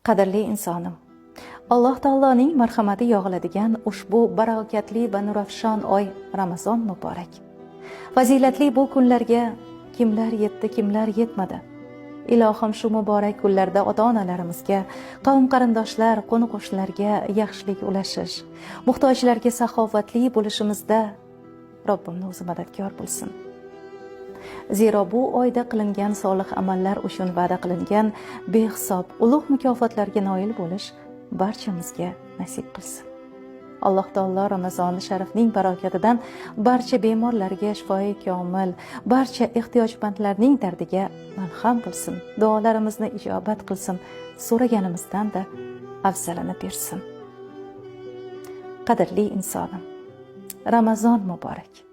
Qadrli insonim, Alloh taoloning marhamati yog'iladigan ushbu barakatli va nurafshon oy Ramazon muborak. Fazilatli bu kunlarga kimlar yetdi, kimlar yetmadi. Ilohim shu muborak kunlarda ota-onalarimizga, qavm qarindoshlar, qo'ni-qo'shnilarga yaxshilik ulashish, muhtojlarga saxovatli bo'lishimizda Robbimni o'zi madadkor bo'lsin. Zero bu oyda qilingan solih amallar uchun va'da qilingan behisob ulug' mukofotlarga noil bo'lish barchamizga nasib qilsin. Alloh taolo Ramazon sharifning barakatidan barcha bemorlarga shifoi komil, barcha ehtiyojmandlarning dardiga malham qilsin. Duolarimizni ijobat qilsin. So'raganimizdan da afzalini bersin. Qadrli insonim, Ramazon muborak.